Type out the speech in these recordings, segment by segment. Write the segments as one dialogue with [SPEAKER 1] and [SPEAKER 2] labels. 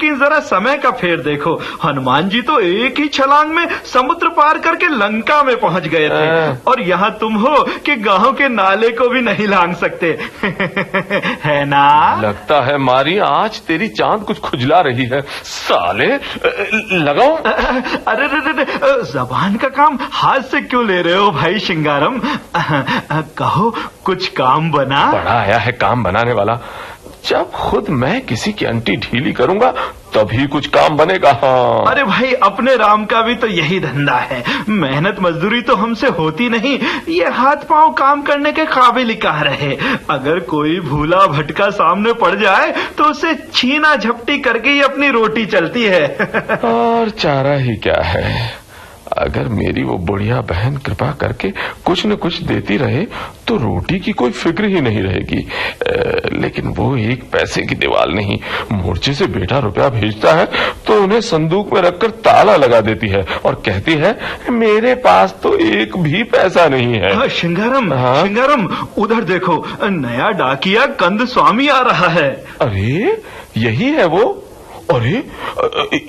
[SPEAKER 1] लेकिन जरा समय का फेर देखो, हनुमान जी तो एक ही छलांग में समुद्र पार करके लंका में पहुंच गए थे, और यहाँ तुम हो कि गांव के नाले को भी नहीं लांग सकते। है ना?
[SPEAKER 2] लगता है मारी आज तेरी चांद कुछ खुजला रही है। साले लगाओ।
[SPEAKER 1] अरे जबान का काम हाथ से क्यों ले रहे हो भाई शिंगारम? कहो कुछ काम बना।
[SPEAKER 2] बड़ा आया है काम बनाने वाला। जब खुद मैं किसी की अंटी ढीली करूंगा तभी कुछ काम बनेगा। हाँ।
[SPEAKER 1] अरे भाई अपने राम का भी तो यही धंधा है, मेहनत मजदूरी तो हमसे होती नहीं, ये हाथ पांव काम करने के काबिल ही कहाँ रहे। अगर कोई भूला भटका सामने पड़ जाए तो उसे छीना झपटी करके ही अपनी रोटी चलती है।
[SPEAKER 2] और चारा ही क्या है, अगर मेरी वो बुढ़िया बहन कृपा करके कुछ न कुछ देती रहे तो रोटी की कोई फिक्र ही नहीं रहेगी। लेकिन वो एक पैसे की दीवार नहीं, मोर्चे से बेटा रुपया भेजता है तो उन्हें संदूक में रखकर ताला लगा देती है और कहती है मेरे पास तो एक भी पैसा नहीं है।
[SPEAKER 1] शिंगारम,
[SPEAKER 2] हाँ?
[SPEAKER 1] शिंगारम उधर देखो, नया डाकिया कंद स्वामी आ रहा है।
[SPEAKER 2] अरे यही है वो। अरे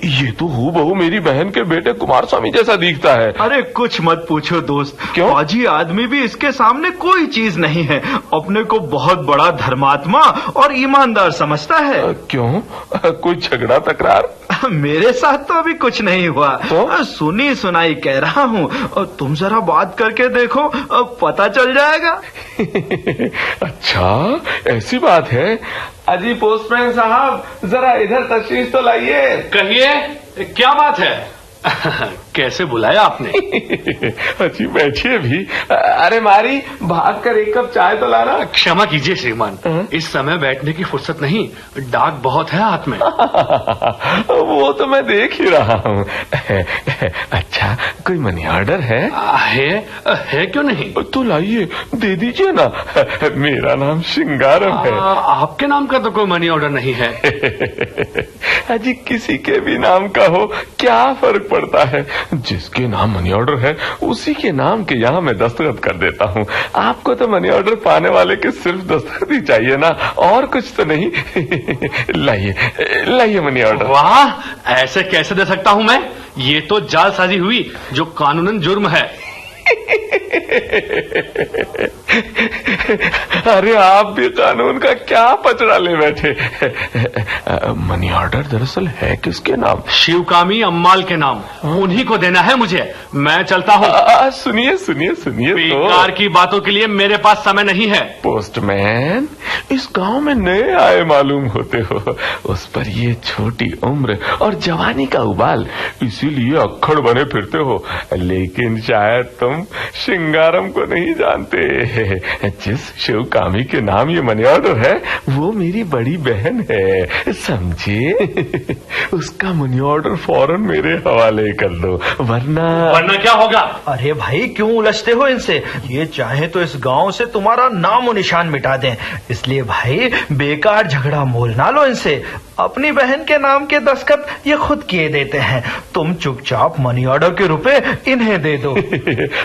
[SPEAKER 2] ये तो हूबहू मेरी बहन के बेटे कुमार स्वामी जैसा दिखता है।
[SPEAKER 1] अरे कुछ मत पूछो दोस्त,
[SPEAKER 2] क्यों?
[SPEAKER 1] फौजी आदमी भी इसके सामने कोई चीज नहीं है, अपने को बहुत बड़ा धर्मात्मा और ईमानदार समझता है।
[SPEAKER 2] क्यों, कोई झगड़ा तकरार?
[SPEAKER 1] मेरे साथ तो अभी कुछ नहीं हुआ,
[SPEAKER 2] तो?
[SPEAKER 1] सुनी सुनाई कह रहा हूँ, तुम जरा बात करके देखो, पता चल जाएगा।
[SPEAKER 2] अच्छा ऐसी बात है। अजी पोस्टमैन साहब जरा इधर तशरीफ तो लाइए।
[SPEAKER 3] कहिए क्या बात है? कैसे बुलाया आपने?
[SPEAKER 2] अजी बैठिए भी। अरे मारी भाग कर एक कप चाय तो लाना।
[SPEAKER 3] क्षमा कीजिए श्रीमान, इस समय बैठने की फुर्सत नहीं, डाक बहुत है हाथ में।
[SPEAKER 2] वो तो मैं देख ही रहा हूँ। अच्छा कोई मनी ऑर्डर है?
[SPEAKER 3] है क्यों नहीं?
[SPEAKER 2] तो लाइए दे दीजिए ना, मेरा नाम शिंगारम है।
[SPEAKER 3] आपके नाम का तो कोई मनी ऑर्डर नहीं है।
[SPEAKER 2] अजी किसी के भी नाम का हो क्या फर्क पड़ता है, जिसके नाम मनी ऑर्डर है उसी के नाम के यहाँ मैं दस्तखत कर देता हूँ। आपको तो मनी ऑर्डर पाने वाले के सिर्फ दस्तखत ही चाहिए ना, और कुछ तो नहीं। लाइए मनी ऑर्डर।
[SPEAKER 3] वाह, ऐसे कैसे दे सकता हूँ मैं? ये तो जालसाजी हुई जो कानूनन जुर्म है।
[SPEAKER 2] अरे आप भी कानून का क्या पचड़ा ले बैठे। मनी ऑर्डर दरअसल है किसके नाम?
[SPEAKER 3] शिवकामी अम्माल के नाम, उन्हीं को देना है मुझे। मैं चलता हूँ।
[SPEAKER 2] सुनिए सुनिए सुनिए,
[SPEAKER 3] बेकार की बातों के लिए मेरे पास समय नहीं है।
[SPEAKER 2] पोस्टमैन इस गांव में नए आए मालूम होते हो, उस पर ये छोटी उम्र और जवानी का उबाल, इसीलिए अक्खड़ बने फिरते हो। लेकिन शायद तुम शिंगारम को नहीं जानते। जिस शिवकामी के नाम ये मनी ऑर्डर है वो मेरी बड़ी बहन है, समझे? उसका मनी ऑर्डर फौरन मेरे हवाले कर दो, वरना
[SPEAKER 3] क्या होगा?
[SPEAKER 1] अरे भाई क्यों उलझते हो इनसे? ये चाहे तो इस गांव से तुम्हारा नामो निशान मिटा दें, इसलिए भाई बेकार झगड़ा मोल ना लो इनसे। अपनी बहन के नाम के दस्तखत ये खुद किए देते हैं, तुम चुपचाप मनी ऑर्डर के रुपए इन्हें दे दो।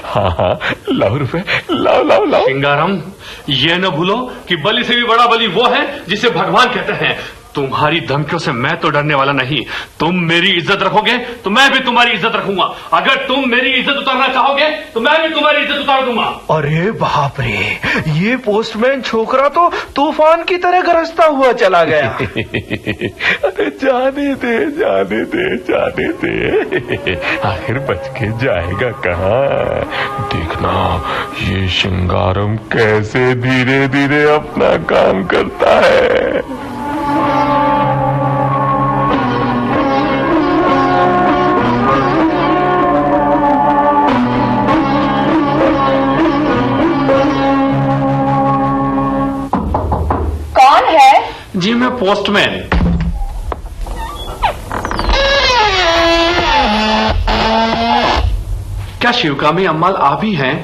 [SPEAKER 2] हाँ लाओ रुपए, लाओ।
[SPEAKER 3] सिंगारम ये न भूलो कि बलि से भी बड़ा बलि वो है जिसे भगवान कहते हैं। तुम्हारी धमकियों से मैं तो डरने वाला नहीं। तुम मेरी इज्जत रखोगे तो मैं भी तुम्हारी इज्जत रखूंगा। अगर तुम मेरी इज्जत उतारना चाहोगे तो मैं भी तुम्हारी इज्जत उतार दूंगा।
[SPEAKER 1] अरे बाप रे, ये पोस्टमैन छोकरा तो तूफान की तरह गरजता हुआ चला गया।
[SPEAKER 2] अरे जाने दे, आखिर बच के जाएगा कहाँ? देखना ये शिंगारम कैसे धीरे धीरे अपना काम करता है।
[SPEAKER 4] कौन है?
[SPEAKER 3] जी मैं पोस्टमैन। क्या शिवकामी अम्माल आप ही हैं?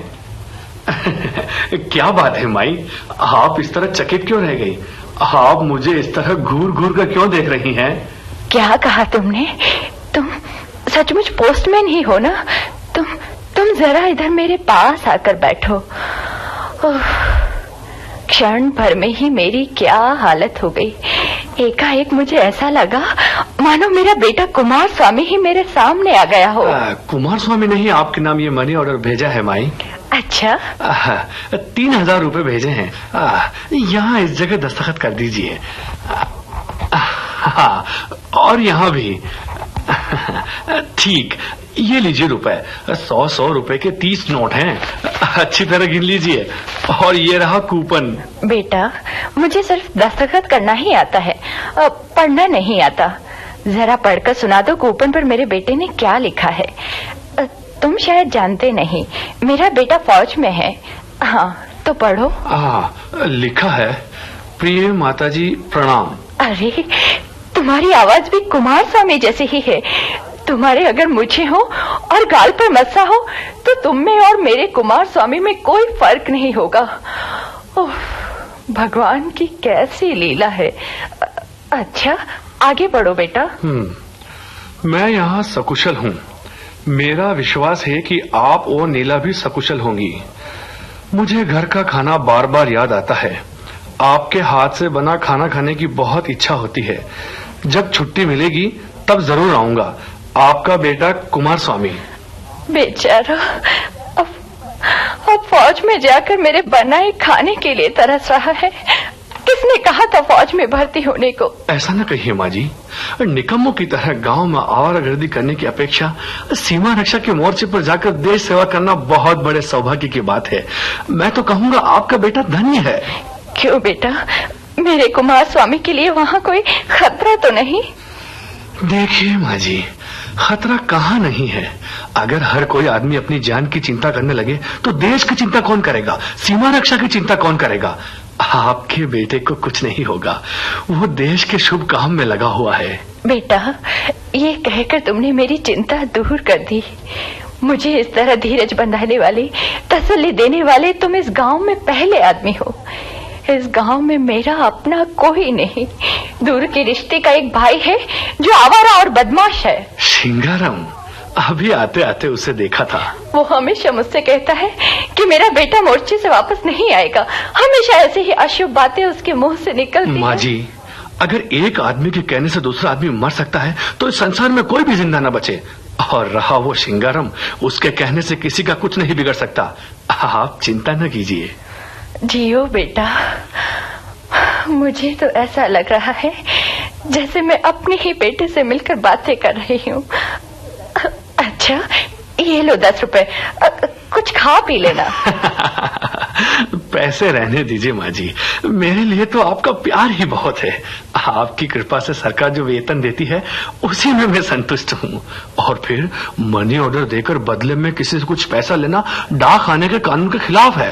[SPEAKER 3] क्या बात है माई, आप इस तरह चकित क्यों रह गई? आप मुझे इस तरह घूर घूर कर क्यों देख रही हैं?
[SPEAKER 4] क्या कहा तुमने? तुम सचमुच पोस्टमैन ही हो ना? तुम जरा इधर मेरे पास आकर बैठो। क्षण भर में ही मेरी क्या हालत हो गई। एकाएक मुझे ऐसा लगा मानो मेरा बेटा कुमार स्वामी ही मेरे सामने आ गया हो।
[SPEAKER 3] कुमार स्वामी ने ही आपके नाम ये मनी ऑर्डर भेजा है माई।
[SPEAKER 4] अच्छा,
[SPEAKER 3] 3,000 रुपए भेजे हैं। यहाँ इस जगह दस्तखत कर दीजिए। और यहाँ भी। ठीक, ये लीजिए रुपए। 100 रुपए के 30 नोट हैं। अच्छी तरह गिन लीजिए। और ये रहा कूपन।
[SPEAKER 4] बेटा, मुझे सिर्फ दस्तखत करना ही आता है, पढ़ना नहीं आता। जरा पढ़कर सुना दो कूपन पर मेरे बेटे ने क्या लिखा है। तुम शायद जानते नहीं, मेरा बेटा फौज में है। हाँ, तो पढ़ो।
[SPEAKER 3] लिखा है, प्रिय माताजी प्रणाम।
[SPEAKER 4] अरे, तुम्हारी आवाज भी कुमार स्वामी जैसी ही है। तुम्हारे अगर मुझे हो और गाल पर मस्सा हो तो तुम में और मेरे कुमार स्वामी में कोई फर्क नहीं होगा। भगवान की कैसी लीला है। अच्छा, आगे बढ़ो बेटा।
[SPEAKER 3] मैं यहाँ सकुशल हूँ। मेरा विश्वास है कि आप और नीला भी सकुशल होंगी। मुझे घर का खाना बार बार याद आता है। आपके हाथ से बना खाना खाने की बहुत इच्छा होती है। जब छुट्टी मिलेगी तब जरूर आऊंगा। आपका बेटा कुमार स्वामी।
[SPEAKER 4] बेचारा अब फौज में जाकर मेरे बनाए खाने के लिए तरस रहा है। किसने कहा था फौज में भर्ती होने को?
[SPEAKER 3] ऐसा न कहिए माँ जी। निकम्मों की तरह गांव में आवारागर्दी करने की अपेक्षा सीमा रक्षा के मोर्चे पर जाकर देश सेवा करना बहुत बड़े सौभाग्य की बात है। मैं तो कहूँगा आपका बेटा धन्य है।
[SPEAKER 4] क्यों बेटा, मेरे कुमार स्वामी के लिए वहाँ कोई खतरा तो नहीं?
[SPEAKER 3] देखिए माँ जी, खतरा कहाँ नहीं है। अगर हर कोई आदमी अपनी जान की चिंता करने लगे तो देश की चिंता कौन करेगा? सीमा रक्षा की चिंता कौन करेगा? आपके बेटे को कुछ नहीं होगा। वो देश के शुभ काम में लगा हुआ है।
[SPEAKER 4] बेटा, ये कहकर तुमने मेरी चिंता दूर कर दी। मुझे इस तरह धीरज बंधाने वाले, तसल्ली देने वाले तुम इस गांव में पहले आदमी हो। इस गांव में मेरा अपना कोई नहीं। दूर के रिश्ते का एक भाई है जो आवारा और बदमाश है।
[SPEAKER 3] सिंगारम, अभी आते आते उसे देखा था।
[SPEAKER 4] वो हमेशा मुझसे कहता है कि मेरा बेटा मोर्चे से वापस नहीं आएगा। हमेशा ऐसे ही अशुभ बातें उसके मुंह से निकलती
[SPEAKER 3] माँ जी, अगर एक आदमी के कहने से दूसरा आदमी मर सकता है तो इस संसार में कोई भी जिंदा न बचे। और रहा वो सिंगारम, उसके कहने से किसी का कुछ नहीं बिगड़ सकता। आप चिंता न कीजिए।
[SPEAKER 4] जियो बेटा। मुझे तो ऐसा लग रहा है जैसे मैं अपने ही बेटे से मिलकर बातें कर रही हूँ। अच्छा, ये लो 10 रुपए, कुछ खा पी लेना।
[SPEAKER 3] पैसे रहने दीजिए माँ जी, मेरे लिए तो आपका प्यार ही बहुत है। आपकी कृपा से सरकार जो वेतन देती है उसी में मैं संतुष्ट हूँ। और फिर मनी ऑर्डर देकर बदले में किसी से कुछ पैसा लेना डाक खाने के कानून के खिलाफ है।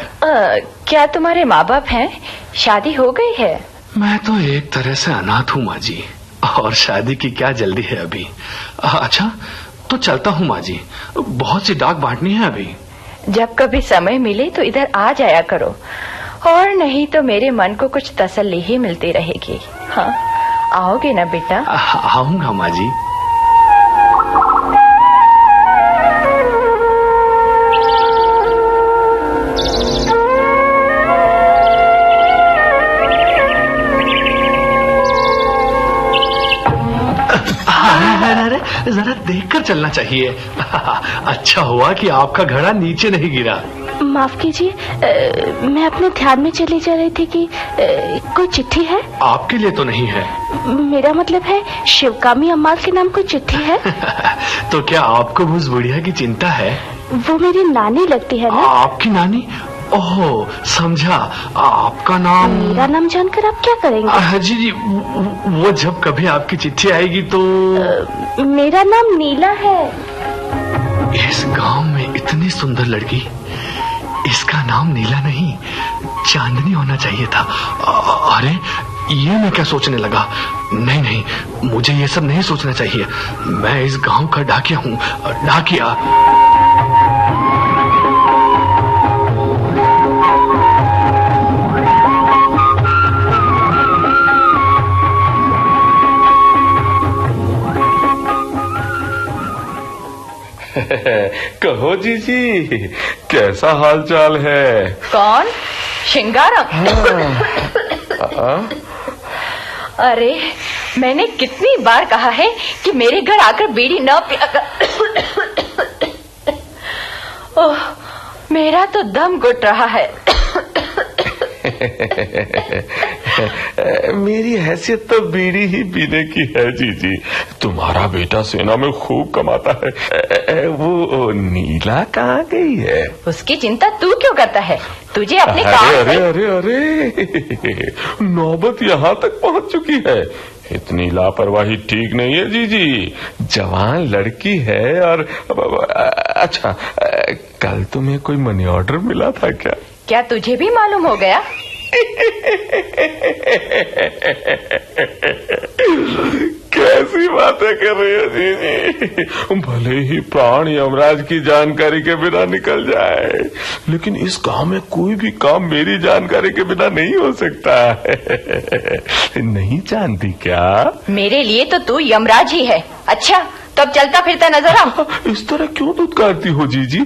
[SPEAKER 4] क्या तुम्हारे माँ बाप हैं? शादी हो गई है?
[SPEAKER 3] मैं तो एक तरह से अनाथ हूँ माँ जी, और शादी की क्या जल्दी है अभी। अच्छा, तो चलता हूँ माँ जी, बहुत सी डाक बांटनी है अभी।
[SPEAKER 4] जब कभी समय मिले तो इधर आ जाया करो, और नहीं तो मेरे मन को कुछ तसल्ली ही मिलती रहेगी। हाँ, आओगे ना बेटा?
[SPEAKER 3] आऊंगा माँ जी। जरा देखकर चलना चाहिए। अच्छा हुआ कि आपका घड़ा नीचे नहीं गिरा।
[SPEAKER 5] माफ कीजिए, मैं अपने ध्यान में चली जा रही थी कि कोई चिट्ठी है।
[SPEAKER 3] आपके लिए तो नहीं है।
[SPEAKER 5] मेरा मतलब है शिवकामी अम्माल के नाम कोई चिट्ठी है।
[SPEAKER 3] तो क्या आपको उस बुढ़िया की चिंता है?
[SPEAKER 5] वो मेरी नानी लगती है ना।
[SPEAKER 3] आपकी नानी? ओह, समझा। आपका नाम?
[SPEAKER 5] मेरा नाम जानकर आप क्या करेंगे?
[SPEAKER 3] जी जी, वो जब कभी आपकी चिट्ठी आएगी तो।
[SPEAKER 5] मेरा नाम नीला है।
[SPEAKER 3] इस गांव में इतनी सुंदर लड़की, इसका नाम नीला नहीं चांदनी होना चाहिए था। अरे, ये मैं क्या सोचने लगा। नहीं नहीं, मुझे ये सब नहीं सोचना चाहिए। मैं इस गांव का डाकिया हूँ, डाकिया।
[SPEAKER 2] कहो जीजी, कैसा हाल चाल है?
[SPEAKER 4] कौन? सिंगारम? अरे, मैंने कितनी बार कहा है कि मेरे घर आकर बीड़ी न पिया कर। ओह, मेरा तो दम घुट रहा है।
[SPEAKER 2] मेरी हैसियत तो बीड़ी ही पीने की है जीजी। तुम्हारा बेटा सेना में खूब कमाता है। वो नीला कहाँ गई है?
[SPEAKER 4] उसकी चिंता तू क्यों करता है? तुझे अपने काम
[SPEAKER 2] अरे अरे अरे, नौबत यहाँ तक पहुँच चुकी है। इतनी लापरवाही ठीक नहीं है जीजी। जवान लड़की है और अच्छा, कल तुम्हें कोई मनी ऑर्डर मिला था क्या?
[SPEAKER 4] क्या तुझे भी मालूम हो गया?
[SPEAKER 2] कैसी बातें कर रही है जीजी। भले ही प्राण यमराज की जानकारी के बिना निकल जाए, लेकिन इस गांव में कोई भी काम मेरी जानकारी के बिना नहीं हो सकता है। नहीं जानती क्या?
[SPEAKER 4] मेरे लिए तो तू यमराज ही है। अच्छा, तब चलता फिरता नजर आ।
[SPEAKER 2] इस तरह क्यों दुत्कारती हो जीजी?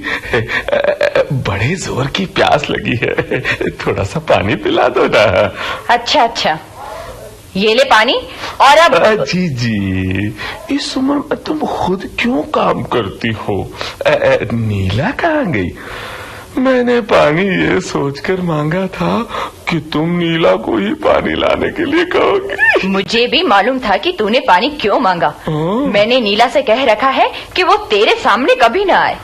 [SPEAKER 2] बड़े जोर की प्यास लगी है, थोड़ा सा पानी पिला दो ना।
[SPEAKER 4] अच्छा अच्छा, ये ले पानी। और अब
[SPEAKER 2] जीजी, इस उम्र में तुम खुद क्यों काम करती हो? नीला कहाँ गई? मैंने पानी ये सोचकर मांगा था कि तुम नीला को ही पानी लाने के लिए कहोगे।
[SPEAKER 4] मुझे भी मालूम था कि तूने पानी क्यों मांगा। मैंने नीला से कह रखा है कि वो तेरे सामने कभी ना आए।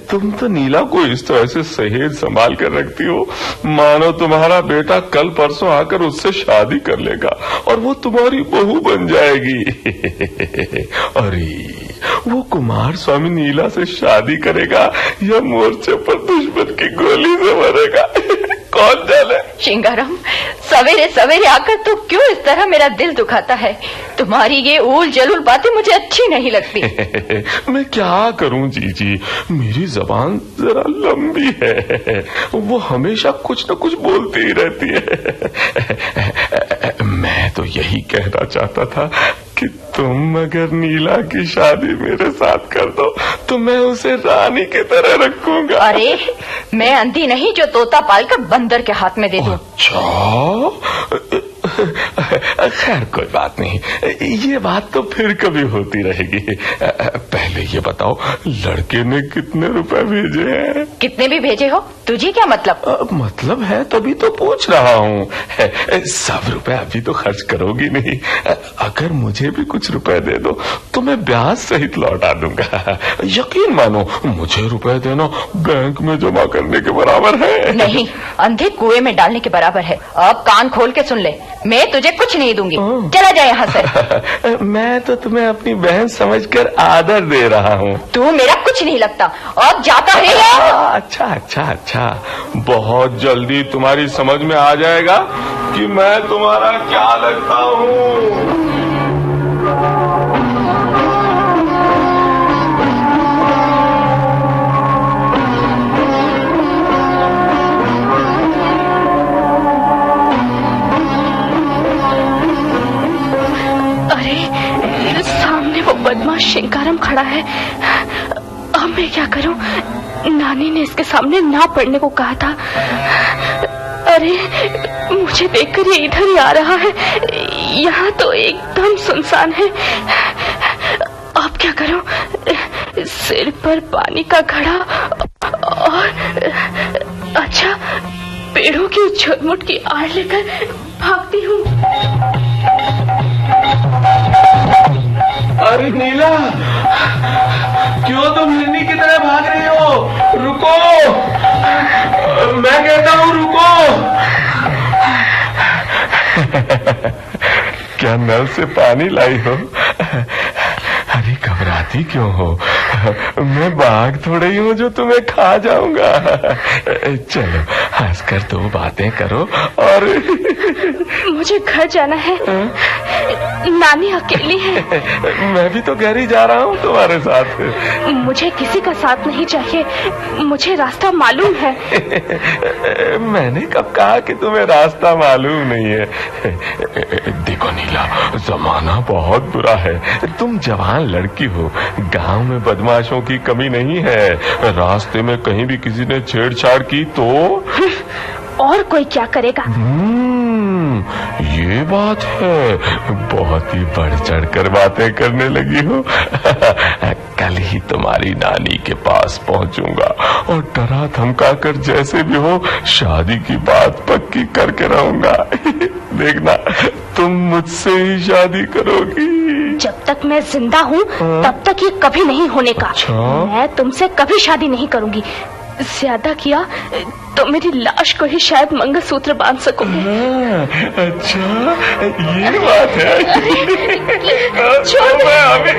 [SPEAKER 2] तुम तो नीला को इस तरह से सहेज संभाल कर रखती हो, मानो तुम्हारा बेटा कल परसों आकर उससे शादी कर लेगा और वो तुम्हारी बहू बन जाएगी। अरे, वो कुमार स्वामी नीला से शादी करेगा या मोर्चे पर दुश्मन की गोली से मरेगा, कौन जाने।
[SPEAKER 4] शिंगाराम, सवेरे सवेरे आकर तू क्यों इस तरह मेरा दिल दुखाता है? तुम्हारी ये ऊल जलूल बातें मुझे अच्छी नहीं लगती।
[SPEAKER 2] मैं क्या करूं जीजी, मेरी जबान जरा लंबी है, वो हमेशा कुछ न कुछ बोलती ही रहती है। मैं तो यही कहना चाहता था कि तुम अगर नीला की शादी मेरे साथ कर दो तो मैं उसे रानी की तरह रखूंगा।
[SPEAKER 4] अरे, मैं अंधी नहीं जो तोता पालकर बंदर के हाथ में दे दूं।
[SPEAKER 2] अच्छा, खैर कोई बात नहीं, ये बात तो फिर कभी होती रहेगी। पहले ये बताओ, लड़के ने कितने रुपए भेजे हैं?
[SPEAKER 4] कितने भी भेजे हो, तुझे क्या मतलब?
[SPEAKER 2] मतलब है तभी तो पूछ रहा हूँ। सब रुपए अभी तो खर्च करोगी नहीं। अगर मुझे भी कुछ रुपए दे दो तो मैं ब्याज सहित लौटा दूंगा। यकीन मानो, मुझे रुपए देना बैंक में जमा करने के बराबर है।
[SPEAKER 4] नहीं, अंधे कुएं में डालने के बराबर है। अब कान खोल के सुन ले, मैं तुझे कुछ नहीं दूंगी। चला जाए यहाँ से।
[SPEAKER 2] मैं तो तुम्हें अपनी बहन समझकर आदर दे रहा हूँ।
[SPEAKER 4] तू मेरा कुछ नहीं लगता। अब जाता है या?
[SPEAKER 2] अच्छा अच्छा अच्छा, बहुत जल्दी तुम्हारी समझ में आ जाएगा कि मैं तुम्हारा क्या लगता हूँ।
[SPEAKER 5] बदमाश शिंगाराम खड़ा है। अब मैं क्या करूं? नानी ने इसके सामने ना पड़ने को कहा था। अरे, मुझे देखकर ये इधर ही आ रहा है। यहाँ तो एकदम सुनसान है। अब क्या करूं? सिर पर पानी का घड़ा और अच्छा, पेड़ों की झुरमुट की आड़ लेकर भागती हूँ।
[SPEAKER 2] अरे नीला, क्यों तुम हिरनी की तरह भाग रही हो? रुको, मैं कहता हूँ रुको। क्या नल से पानी लाई हो? अरे घबराती क्यों हो? मैं बाघ थोड़े ही हूँ जो तुम्हें खा जाऊंगा। चलो हंसकर दो बातें करो। और
[SPEAKER 5] मुझे घर जाना है। नानी अकेली है।
[SPEAKER 2] मैं भी तो घर ही जा रहा हूँ तुम्हारे साथ।
[SPEAKER 5] मुझे किसी का साथ नहीं चाहिए, मुझे रास्ता मालूम है।
[SPEAKER 2] मैंने कब कहा कि तुम्हें रास्ता मालूम नहीं है? देखो नीला, जमाना बहुत बुरा है। तुम जवान लड़की हो, गांव में बदमाशों की कमी नहीं है। रास्ते में कहीं भी किसी ने छेड़छाड़ की तो
[SPEAKER 5] और कोई क्या करेगा?
[SPEAKER 2] ये बात है, बहुत ही बढ़ चढ़ कर बातें करने लगी हो। कल ही तुम्हारी नानी के पास पहुंचूंगा और डरा धमका कर जैसे भी हो शादी की बात पक्की करके रहूंगा। देखना तुम मुझसे ही शादी करोगी।
[SPEAKER 5] जब तक मैं जिंदा हूँ तब तक ये कभी नहीं होने का। मैं तुमसे कभी शादी नहीं करूंगी। ज्यादा किया तो मेरी लाश को ही शायद मंगलसूत्र बांध सकोगे।
[SPEAKER 2] अच्छा ये बात है।
[SPEAKER 5] छोड़ दो,
[SPEAKER 2] मैं अभी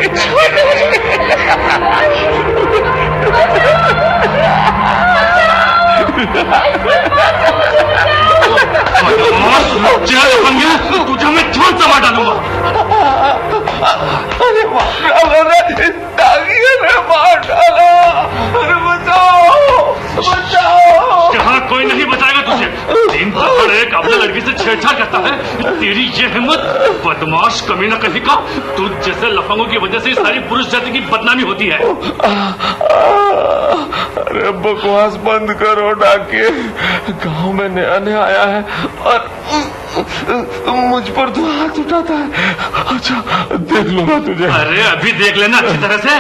[SPEAKER 3] तुझे मैं जान से मार डालूंगा।
[SPEAKER 2] अरे मार डाला। अरे बचाओ बचाओ।
[SPEAKER 3] यहाँ कोई नहीं बचाएगा तुझे। दिन भर एक अपने लड़की से छेड़छाड़ करता है। तेरी ये हिम्मत, बदमाश कमीना कहीं का। तू जैसे लफंगों की वजह से सारी पुरुष जाति की बदनामी होती है।
[SPEAKER 2] अरे बकवास बंद करो डाके। गांव में नया नया आया है और मुझ पर तो हाथ उठाता है। अच्छा देख लूंगा तुझे।
[SPEAKER 3] अरे अभी देख लेना अच्छी तरह से।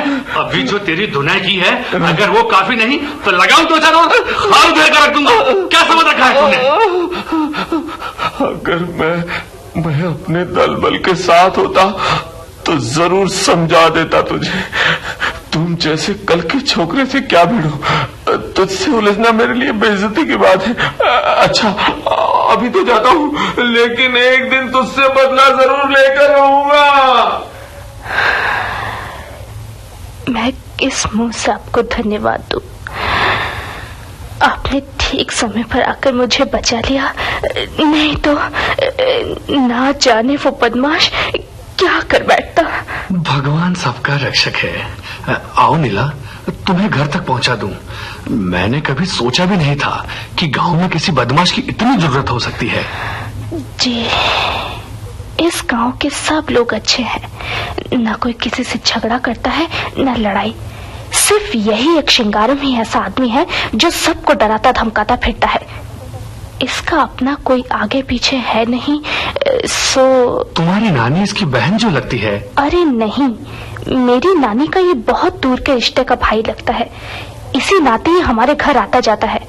[SPEAKER 3] अभी जो तेरी धुनाई की है, अगर वो काफी नहीं तो लगाऊं तो चलो हाल धोकर रख दूंगा। क्या समझ रखा है तूने?
[SPEAKER 2] अगर मैं अपने दल बल के साथ होता तो जरूर समझा देता तुझे। तुम जैसे कल के छोकरे से क्या भिड़ो। तुझसे उलझना मेरे लिए बेइज्जती की बात है। अच्छा अभी तो जाता हूँ, लेकिन एक दिन तुझसे बदला जरूर लेकर रहूंगा।
[SPEAKER 5] मैं किस मुंह से आपको धन्यवाद दूं? आपने ठीक समय पर आकर मुझे बचा लिया, नहीं तो ना जाने वो बदमाश क्या कर बैठता।
[SPEAKER 3] भगवान सबका रक्षक है। आओ नीला, तुम्हें घर तक पहुंचा दूं। मैंने कभी सोचा भी नहीं था कि गांव में किसी बदमाश की इतनी जरूरत हो सकती है।
[SPEAKER 5] जी, इस गांव के सब लोग अच्छे हैं। ना कोई किसी से झगड़ा करता है, ना लड़ाई। सिर्फ यही एक श्रृंगारम ही ऐसा आदमी है जो सबको डराता धमकाता फिरता है। इसका अपना कोई आगे पीछे है नहीं। सो
[SPEAKER 3] तुम्हारी नानी इसकी बहन जो लगती है?
[SPEAKER 5] अरे नहीं, मेरी नानी का ये बहुत दूर के रिश्ते का भाई लगता है। इसी नाते ही हमारे घर आता जाता है।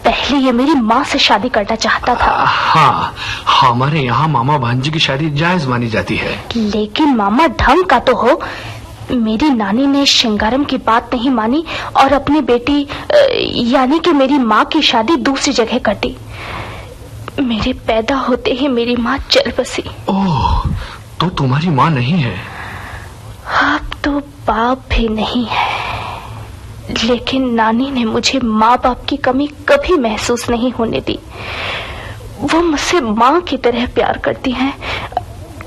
[SPEAKER 5] पहले ये मेरी माँ से शादी करना चाहता था।
[SPEAKER 3] हाँ, हमारे यहाँ मामा भांजी की शादी जायज मानी जाती है।
[SPEAKER 5] लेकिन मामा ढंग का तो हो। मेरी नानी ने श्रृंगारम की बात नहीं मानी और अपनी बेटी यानी कि मेरी माँ की शादी दूसरी जगह कर दी। मेरे पैदा होते ही मेरी माँ चल बसी।
[SPEAKER 3] ओह, तो तुम्हारी माँ नहीं है?
[SPEAKER 5] अब तो बाप भी नहीं है, लेकिन नानी ने मुझे माँ बाप की कमी कभी महसूस नहीं होने दी। वो मुझसे माँ की तरह प्यार करती हैं।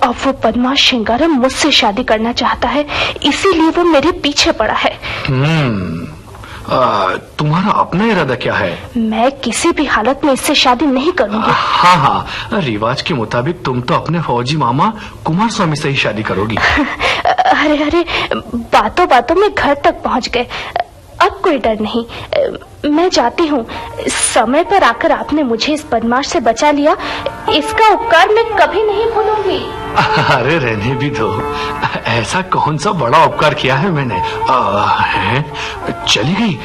[SPEAKER 5] अब वो बदमाश श्रृंगारम मुझसे शादी करना चाहता है, इसीलिए वो मेरे पीछे पड़ा है।
[SPEAKER 3] तुम्हारा अपना इरादा क्या है? मैं
[SPEAKER 5] किसी भी हालत में इससे शादी नहीं करूंगी।
[SPEAKER 3] हाँ, रिवाज के मुताबिक तुम तो अपने फौजी मामा कुमार स्वामी से ही शादी करोगी।
[SPEAKER 5] अरे बातों बातों में घर तक पहुंच गए। अब कोई डर नहीं, मैं जाती हूँ। समय पर आकर आपने मुझे इस बदमाश से बचा लिया, इसका उपकार मैं कभी नहीं भूलूंगी।
[SPEAKER 3] अरे रहने भी दो, ऐसा कौन सा बड़ा उपकार किया है मैंने? चली गई।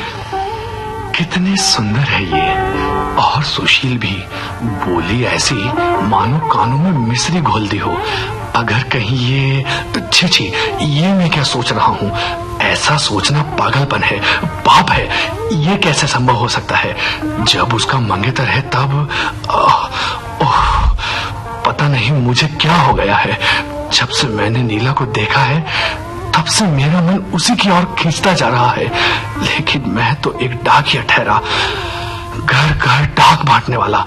[SPEAKER 3] कितनी सुंदर है ये, और सुशील भी। बोली ऐसी मानो कानों में मिश्री घोल दी हो। अगर कहीं ये छी, ये मैं क्या सोच रहा हूँ? ऐसा सोचना पागलपन है, पाप है। ये कैसे संभव हो सकता है? जब उसका मंगेतर है तब पता नहीं मुझे क्या हो गया है। जब से मैंने नीला को देखा है तब से मेरा मन उसी की ओर खींचता जा रहा है। लेकिन मैं तो एक डाकिया ठहरा, घर घर डाक बांटने वाला।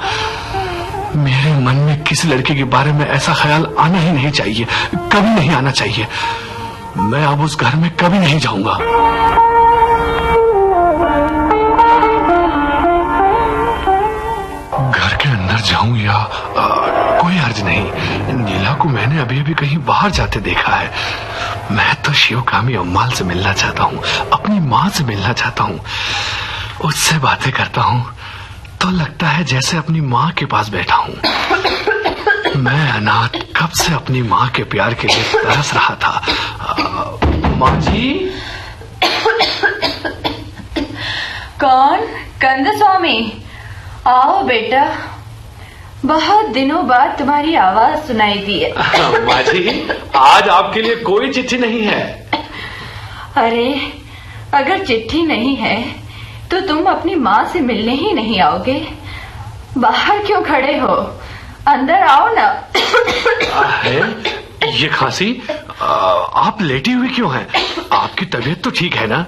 [SPEAKER 3] मेरे मन में किसी लड़के के बारे में ऐसा ख्याल आना ही नहीं चाहिए, कभी नहीं आना चाहिए। मैं अब उस घर में कभी नहीं जाऊंगा। घर के अंदर जाऊं या कोई हर्ज नहीं। नीला को मैंने अभी अभी कहीं बाहर जाते देखा है। मैं तो शिवकामी अम्माल से मिलना चाहता हूँ, अपनी माँ से मिलना चाहता हूँ। उससे बातें करता हूँ तो लगता है जैसे अपनी माँ के पास बैठा हूँ। मैं अनाथ कब से अपनी माँ के प्यार के लिए तरस रहा था। माँ जी।
[SPEAKER 4] कौन? कंद स्वामी, आओ बेटा, बहुत दिनों बाद तुम्हारी आवाज सुनाई दी है।
[SPEAKER 3] माँ जी, आज आपके लिए कोई चिट्ठी नहीं है।
[SPEAKER 4] अरे, अगर चिट्ठी नहीं है तो तुम अपनी माँ से मिलने ही नहीं आओगे? बाहर क्यों खड़े हो? अंदर आओ ना।
[SPEAKER 3] है ये खांसी? आप लेटी हुई क्यों हैं? आपकी तबीयत तो ठीक है ना?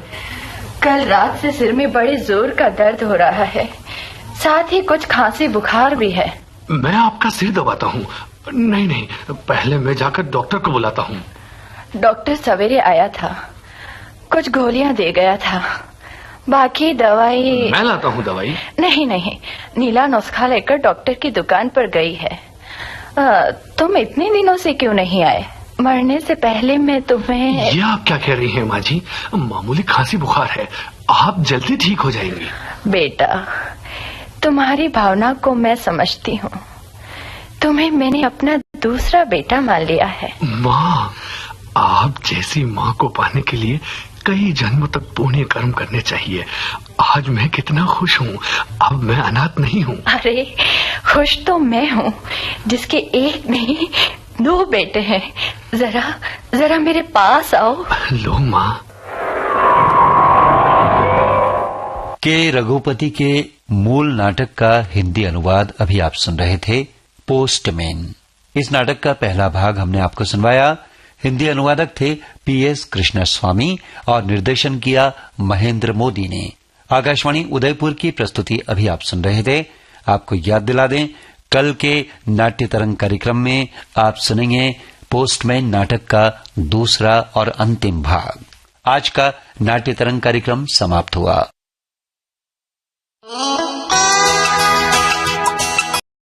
[SPEAKER 4] कल रात से सिर में बड़े जोर का दर्द हो रहा है, साथ ही कुछ खांसी बुखार भी है।
[SPEAKER 3] मैं आपका सिर दबाता हूँ। नहीं, पहले मैं जाकर डॉक्टर को बुलाता हूँ।
[SPEAKER 4] डॉक्टर सवेरे आया था, कुछ गोलियां दे गया था, बाकी दवाई
[SPEAKER 3] मैं लाता हूँ दवाई।
[SPEAKER 4] नहीं, नीला नुस्खा लेकर डॉक्टर की दुकान पर गई है। तुम इतने दिनों से क्यों नहीं आए? मरने से पहले मैं तुम्हें।
[SPEAKER 3] ये आप क्या कह रही हैं माँ जी? मामूली खांसी बुखार है, आप जल्दी ठीक हो जाएंगी।
[SPEAKER 4] बेटा, तुम्हारी भावना को मैं समझती हूँ। तुम्हें मैंने अपना दूसरा बेटा मान लिया है।
[SPEAKER 3] माँ, आप जैसी माँ को पाने के लिए कई जन्मों तक पुण्य कर्म करने चाहिए। आज मैं कितना खुश हूँ, अब मैं अनाथ नहीं हूँ।
[SPEAKER 4] अरे, खुश तो मैं हूँ जिसके एक नहीं 2 बेटे हैं। जरा मेरे पास आओ।
[SPEAKER 3] लो माँ।
[SPEAKER 6] के रघुपति के मूल नाटक का हिंदी अनुवाद अभी आप सुन रहे थे, पोस्टमैन। इस नाटक का पहला भाग हमने आपको सुनवाया। हिंदी अनुवादक थे पीएस कृष्णस्वामी और निर्देशन किया महेंद्र मोदी ने। आकाशवाणी उदयपुर की प्रस्तुति अभी आप सुन रहे थे। आपको याद दिला दें, कल के नाट्य तरंग कार्यक्रम में आप सुनेंगे पोस्टमैन नाटक का दूसरा और अंतिम भाग। आज का नाट्य तरंग कार्यक्रम समाप्त हुआ।